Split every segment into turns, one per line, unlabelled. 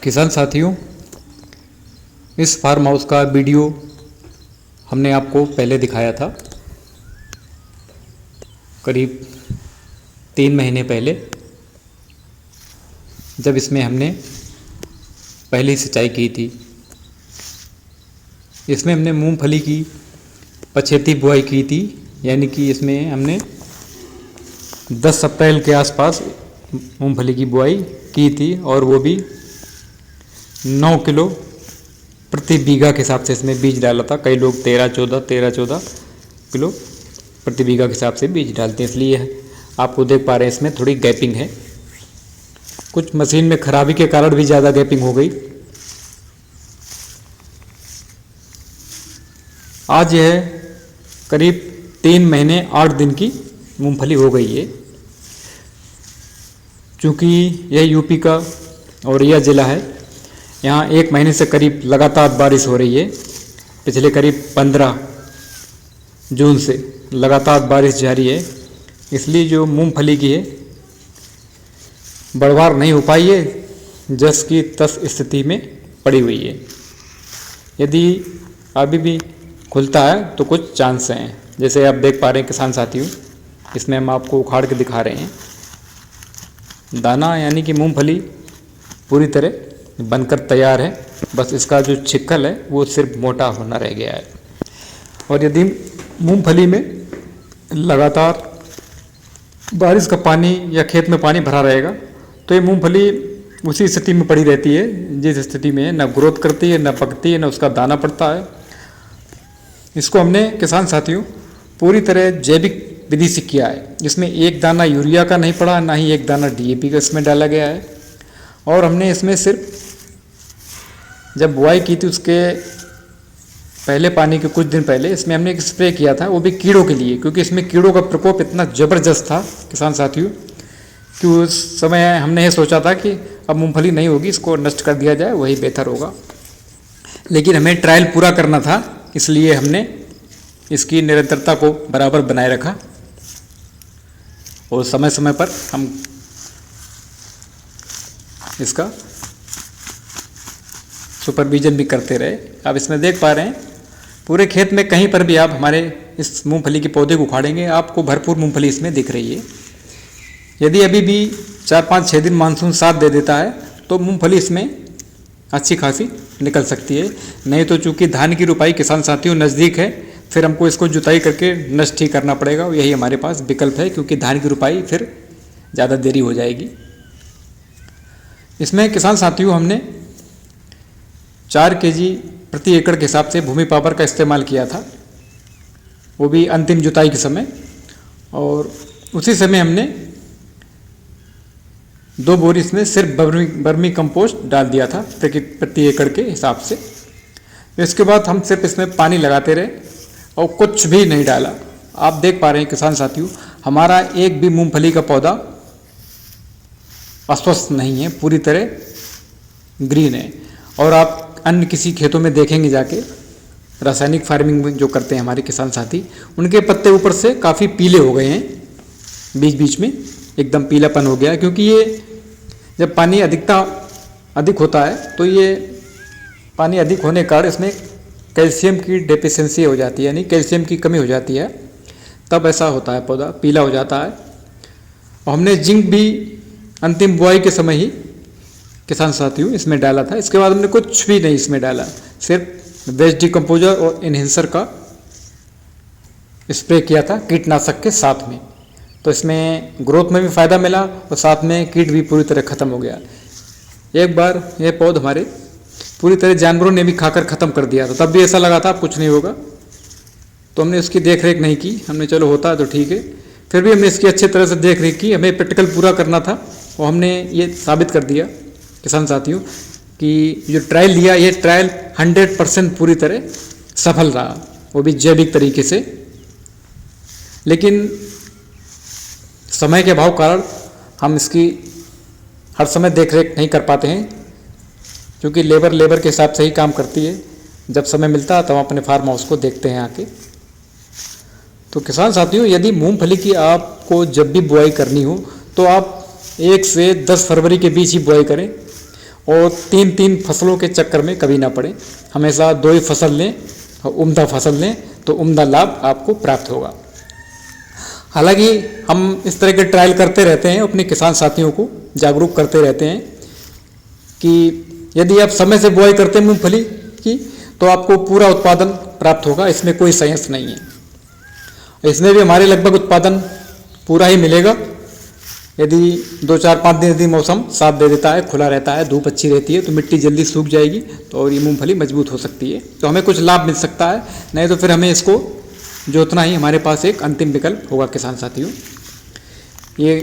किसान साथियों, इस फार्म हाउस का वीडियो हमने आपको पहले दिखाया था, करीब 3 महीने पहले, जब इसमें हमने पहली सिंचाई की थी। इसमें हमने मूंगफली की पछेती बुआई की थी, यानी कि इसमें हमने 10 अप्रैल के आसपास मूंगफली की बुआई की थी और वो भी 9 किलो प्रति बीघा के हिसाब से इसमें बीज डाला था। कई लोग 13-14 किलो प्रति बीघा के हिसाब से बीज डालते हैं, इसलिए आपको देख पा रहे हैं इसमें थोड़ी गैपिंग है। कुछ मशीन में खराबी के कारण भी ज़्यादा गैपिंग हो गई। आज यह करीब 3 महीने 8 दिन की मूंगफली हो गई है। चूँकि यह यूपी का औरैया ज़िला है, यहाँ 1 महीने से करीब लगातार बारिश हो रही है। पिछले करीब 15 जून से लगातार बारिश जारी है, इसलिए जो मूंगफली की है बढ़वार नहीं हो पाई है, जस की तस स्थिति में पड़ी हुई है। यदि अभी भी खुलता है तो कुछ चांस हैं, जैसे आप देख पा रहे हैं किसान साथियों, इसमें हम आपको उखाड़ के दिखा रहे हैं। दाना यानी कि मूंगफली पूरी तरह बनकर तैयार है, बस इसका जो छिक्कल है वो सिर्फ मोटा होना रह गया है। और यदि मूंगफली में लगातार बारिश का पानी या खेत में पानी भरा रहेगा तो ये मूंगफली उसी स्थिति में पड़ी रहती है, जिस स्थिति में न ग्रोथ करती है, न पकती है, न उसका दाना पड़ता है। इसको हमने किसान साथियों पूरी तरह जैविक विधि से किया है। इसमें एक दाना यूरिया का नहीं पड़ा, ना ही एक दाना DAP का इसमें डाला गया है। और हमने इसमें सिर्फ जब बुआई की थी उसके पहले पानी के कुछ दिन पहले इसमें हमने एक स्प्रे किया था, वो भी कीड़ों के लिए, क्योंकि इसमें कीड़ों का प्रकोप इतना ज़बरदस्त था किसान साथियों कि उस समय हमने ये सोचा था कि अब मूंगफली नहीं होगी, इसको नष्ट कर दिया जाए, वही बेहतर होगा। लेकिन हमें ट्रायल पूरा करना था, इसलिए हमने इसकी निरंतरता को बराबर बनाए रखा और समय समय पर हम इसका सुपरविजन भी करते रहे। आप इसमें देख पा रहे हैं पूरे खेत में कहीं पर भी आप हमारे इस मूंगफली के पौधे को उखाड़ेंगे, आपको भरपूर मूंगफली इसमें दिख रही है। यदि अभी भी 4-5-6 दिन मानसून साथ दे देता है तो मूंगफली इसमें अच्छी खासी निकल सकती है। नहीं तो चूंकि धान की रुपाई किसान साथियों नज़दीक है, फिर हमको इसको जुताई करके नष्ट ही करना पड़ेगा। यही हमारे पास विकल्प है, क्योंकि धान की रुपाई फिर ज़्यादा देरी हो जाएगी। इसमें किसान साथियों हमने 4 kg प्रति एकड़ के हिसाब से भूमि पावर का इस्तेमाल किया था, वो भी अंतिम जुताई के समय। और उसी समय हमने 2 बोरी इसमें सिर्फ वर्मी कंपोस्ट डाल दिया था प्रति एकड़ के हिसाब से। इसके बाद हम सिर्फ इसमें पानी लगाते रहे और कुछ भी नहीं डाला। आप देख पा रहे हैं किसान साथियों, हमारा एक भी मूंगफली का पौधा अस्वस्थ नहीं है, पूरी तरह ग्रीन है। और आप अन्य किसी खेतों में देखेंगे जाके, रासायनिक फार्मिंग में जो करते हैं हमारे किसान साथी, उनके पत्ते ऊपर से काफ़ी पीले हो गए हैं, बीच बीच में एकदम पीलापन हो गया है। क्योंकि ये जब पानी अधिक होता है तो ये पानी अधिक होने के कारण इसमें कैल्शियम की डेफिशिएंसी हो जाती है, यानी कैल्शियम की कमी हो जाती है, तब ऐसा होता है, पौधा पीला हो जाता है। और हमने जिंक भी अंतिम बुआई के समय ही किसान साथियों इसमें डाला था। इसके बाद हमने कुछ भी नहीं इसमें डाला, सिर्फ वेस्ट डिकम्पोजर और इन्हेंसर का स्प्रे किया था कीटनाशक के साथ में। तो इसमें ग्रोथ में भी फ़ायदा मिला और साथ में कीट भी पूरी तरह ख़त्म हो गया। एक बार यह पौध हमारे पूरी तरह जानवरों ने भी खाकर ख़त्म कर दिया था, तब भी ऐसा लगा था कुछ नहीं होगा, तो हमने उसकी देख रेख नहीं की। हमने चलो होता है तो ठीक है, फिर भी हमने इसकी अच्छी तरह से देख रेख की। हमें प्रैक्टिकल पूरा करना था और हमने ये साबित कर दिया किसान साथियों कि जो ट्रायल लिया, ये ट्रायल 100% पूरी तरह सफल रहा, वो भी जैविक तरीके से। लेकिन समय के अभाव कारण हम इसकी हर समय देख रेख नहीं कर पाते हैं, क्योंकि लेबर के हिसाब से ही काम करती है। जब समय मिलता है तो हम अपने फार्म हाउस को देखते हैं आके। तो किसान साथियों, यदि मूंगफली की आपको जब भी बुआई करनी हो तो आप 1 से 10 फरवरी के बीच ही बुआई करें। और 3-3 फसलों के चक्कर में कभी ना पड़े। हमेशा 2 ही फसल लें और उम्दा फसल लें तो उम्दा लाभ आपको प्राप्त होगा। हालांकि हम इस तरह के ट्रायल करते रहते हैं, अपने किसान साथियों को जागरूक करते रहते हैं कि यदि आप समय से बुआई करते हैं मूंगफली की तो आपको पूरा उत्पादन प्राप्त होगा, इसमें कोई संशय नहीं है। इसमें भी हमारे लगभग उत्पादन पूरा ही मिलेगा यदि 2-4-5 दिन यदि मौसम साथ दे देता है, खुला रहता है, धूप अच्छी रहती है तो मिट्टी जल्दी सूख जाएगी तो और ये मूंगफली मजबूत हो सकती है, तो हमें कुछ लाभ मिल सकता है। नहीं तो फिर हमें इसको जोतना ही हमारे पास एक अंतिम विकल्प होगा किसान साथियों। ये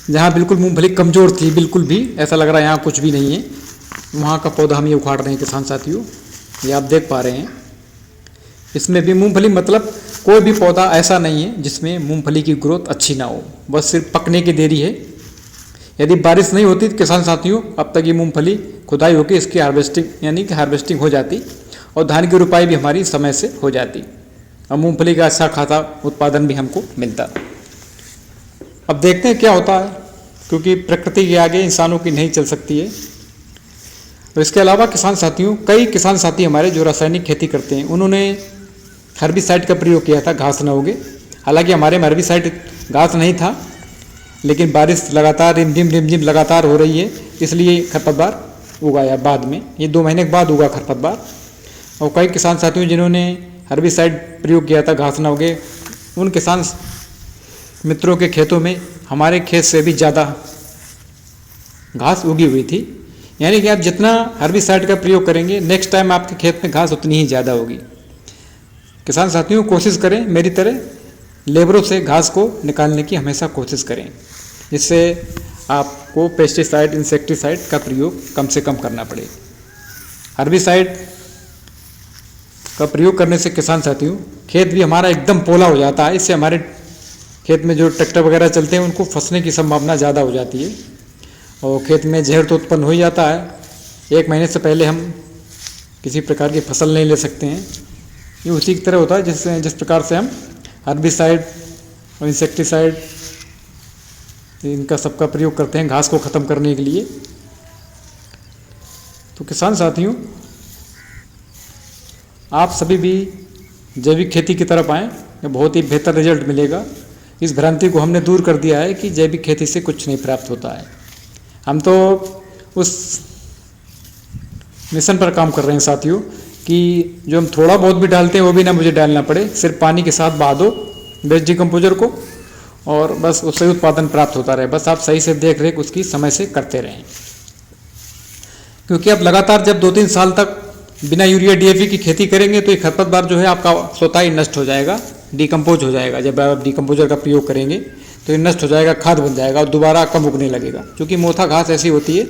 जहाँ बिल्कुल मूंगफली कमज़ोर थी, बिल्कुल भी ऐसा लग रहा है यहाँ कुछ भी नहीं है, वहाँ का पौधा हम ये उखाड़ रहे हैं किसान साथियों, ये आप देख पा रहे हैं। इसमें भी मूंगफली मतलब कोई भी पौधा ऐसा नहीं है जिसमें मूंगफली की ग्रोथ अच्छी ना हो, बस सिर्फ पकने की देरी है। यदि बारिश नहीं होती तो किसान साथियों अब तक ये मूंगफली खुदाई होकर इसकी हार्वेस्टिंग यानी कि हार्वेस्टिंग हो जाती और धान की रुपाई भी हमारी समय से हो जाती और मूंगफली का अच्छा खासा उत्पादन भी हमको मिलता। अब देखते हैं क्या होता है, क्योंकि प्रकृति के आगे इंसानों की नहीं चल सकती है। और इसके अलावा किसान साथियों, कई किसान साथी हमारे जो रासायनिक खेती करते हैं उन्होंने हर्बिसाइड का प्रयोग किया था घास न उगे। हालांकि हमारे में हर्बिसाइड घास नहीं था, लेकिन बारिश लगातार रिमझिम लगातार हो रही है, इसलिए खरपतवार उगाया बाद में, ये 2 महीने के बाद उगा खरपतवार। और कई किसान साथियों जिन्होंने हर्बिसाइड प्रयोग किया था घास न उगे, उन किसान मित्रों के खेतों में हमारे खेत से भी ज़्यादा घास उगी हुई थी। यानी कि आप जितना हर्बिसाइड का प्रयोग करेंगे नेक्स्ट टाइम आपके खेत में घास उतनी ही ज़्यादा होगी। किसान साथियों कोशिश करें मेरी तरह लेबरों से घास को निकालने की हमेशा कोशिश करें, जिससे आपको पेस्टिसाइड इंसेक्टिसाइड का प्रयोग कम से कम करना पड़े। हर्बिसाइड का प्रयोग करने से किसान साथियों खेत भी हमारा एकदम पोला हो जाता है, इससे हमारे खेत में जो ट्रैक्टर वगैरह चलते हैं उनको फंसने की संभावना ज़्यादा हो जाती है और खेत में जहर तो उत्पन्न हो ही जाता है। 1 महीने से पहले हम किसी प्रकार की फसल नहीं ले सकते हैं। ये उसी की तरह होता है जिस प्रकार से हम हर्बिसाइड और इंसेक्टिसाइड इनका सबका प्रयोग करते हैं घास को ख़त्म करने के लिए। तो किसान साथियों आप सभी भी जैविक खेती की तरफ आएँ, बहुत ही बेहतर रिजल्ट मिलेगा। इस भ्रांति को हमने दूर कर दिया है कि जैविक खेती से कुछ नहीं प्राप्त होता है। हम तो उस मिशन पर काम कर रहे हैं साथियों कि जो हम थोड़ा बहुत भी डालते हैं वो भी ना मुझे डालना पड़े, सिर्फ पानी के साथ बहा दो वेस्ट डिकम्पोजर को और बस उससे उत्पादन प्राप्त होता रहे। बस आप सही से देख रेख उसकी समय से करते रहें, क्योंकि आप लगातार जब 2-3 साल तक बिना यूरिया डीएपी की खेती करेंगे तो ये खरपतवार जो है आपका स्वतः ही नष्ट हो जाएगा, डिकम्पोज हो जाएगा। जब आप डिकम्पोजर का प्रयोग करेंगे तो ये नष्ट हो जाएगा, खाद बन जाएगा और दोबारा कम उगने लगेगा। क्योंकि मोथा घास ऐसी होती है,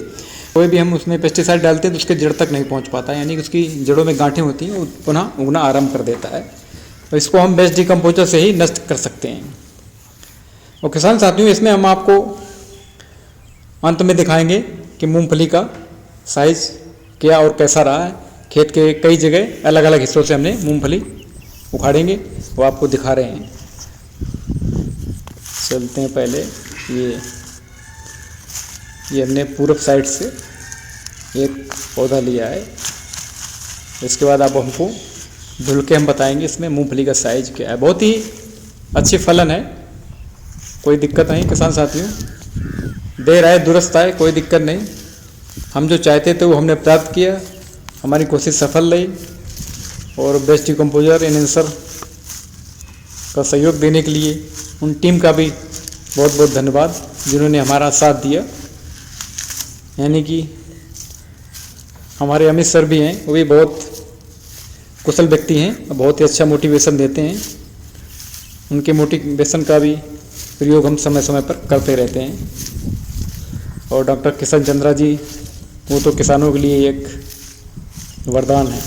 कोई भी हम उसमें पेस्टिसाइड डालते हैं तो उसके जड़ तक नहीं पहुंच पाता, यानी कि उसकी जड़ों में गांठें होती हैं, वो पुनः उगना आरंभ कर देता है। तो इसको हम बेस्ट डिकम्पोजर से ही नष्ट कर सकते हैं। और किसान साथियों इसमें हम आपको अंत में दिखाएंगे कि मूंगफली का साइज क्या और कैसा रहा है। खेत के कई जगह अलग अलग हिस्सों से हमने मूंगफली उखाड़ेंगे, वो आपको दिखा रहे हैं। चलते हैं पहले ये हमने पूर्व साइड से एक पौधा लिया है, इसके बाद आप हमको धुल के हम बताएंगे इसमें मूंगफली का साइज क्या है। बहुत ही अच्छी फलन है, कोई दिक्कत नहीं किसान साथियों, देर आए दुरुस्त आए, कोई दिक्कत नहीं। हम जो चाहते थे वो हमने प्राप्त किया, हमारी कोशिश सफल रही। और बेस्ट डिकम्पोजर एनहेंसर का सहयोग देने के लिए उन टीम का भी बहुत बहुत धन्यवाद जिन्होंने हमारा साथ दिया। यानी कि हमारे अमित सर भी हैं, वो भी बहुत कुशल व्यक्ति हैं, बहुत ही अच्छा मोटिवेशन देते हैं। उनके मोटिवेशन का भी प्रयोग हम समय समय पर करते रहते हैं। और डॉक्टर किशन चंद्रा जी, वो तो किसानों के लिए एक वरदान है।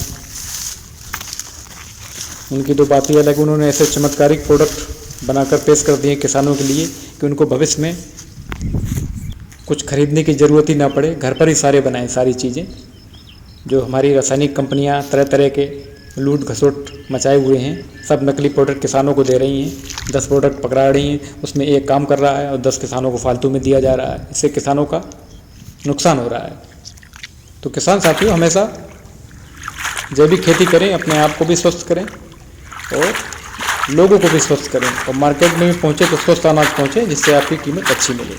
उनकी तो बात ही अलग, उन्होंने ऐसे चमत्कारिक प्रोडक्ट बनाकर पेश कर दिए किसानों के लिए कि उनको भविष्य में कुछ खरीदने की ज़रूरत ही ना पड़े, घर पर ही सारे बनाए सारी चीज़ें। जो हमारी रासायनिक कंपनियां तरह तरह के लूट घसोट मचाए हुए हैं, सब नकली प्रोडक्ट किसानों को दे रही हैं। 10 प्रोडक्ट पकड़ा रही हैं, उसमें एक काम कर रहा है और 10 किसानों को फालतू में दिया जा रहा है। इससे किसानों का नुकसान हो रहा है। तो किसान साथियों हमेशा जैविक खेती करें, अपने आप को भी स्वस्थ करें और लोगों को भी स्वस्थ करें, और मार्केट में भी पहुँचे तो स्वस्थ अनाज पहुँचे जिससे आपकी कीमत अच्छी मिले।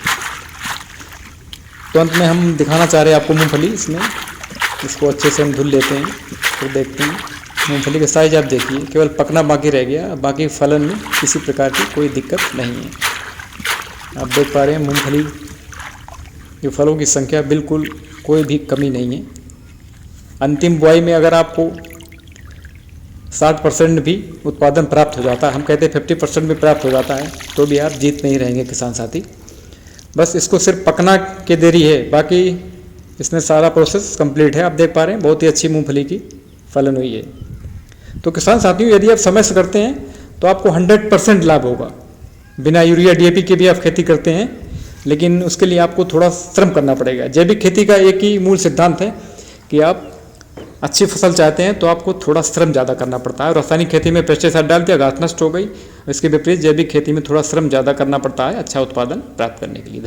तो अंत में हम दिखाना चाह रहे हैं आपको मूंगफली। इसमें इसको अच्छे से हम धुल लेते हैं तो देखते हैं मूंगफली का साइज आप देखिए, केवल पकना बाकी रह गया, बाकी फलन में किसी प्रकार की कोई दिक्कत नहीं है। आप देख पा रहे हैं मूंगफली जो फलों की संख्या बिल्कुल कोई भी कमी नहीं है। अंतिम बुआई में अगर आपको 60% भी उत्पादन प्राप्त हो जाता है, हम कहते हैं 50% भी प्राप्त हो जाता है, तो भी आप जीत नहीं रहेंगे किसान साथी। बस इसको सिर्फ पकना के देरी है, बाकी इसमें सारा प्रोसेस कंप्लीट है। आप देख पा रहे हैं बहुत ही अच्छी मूंगफली की फलन हुई है। तो किसान साथियों यदि आप समय से करते हैं तो आपको 100% लाभ होगा। बिना यूरिया DAP के भी आप खेती करते हैं, लेकिन उसके लिए आपको थोड़ा श्रम करना पड़ेगा। जैविक खेती का एक ही मूल सिद्धांत है कि आप अच्छी फसल चाहते हैं तो आपको थोड़ा श्रम ज़्यादा करना पड़ता है। रासायनिक खेती में पेस्टिसाइड डाल दिया, घास नष्ट हो गई। इसके विपरीत जैविक खेती में थोड़ा श्रम ज़्यादा करना पड़ता है अच्छा उत्पादन प्राप्त करने के लिए।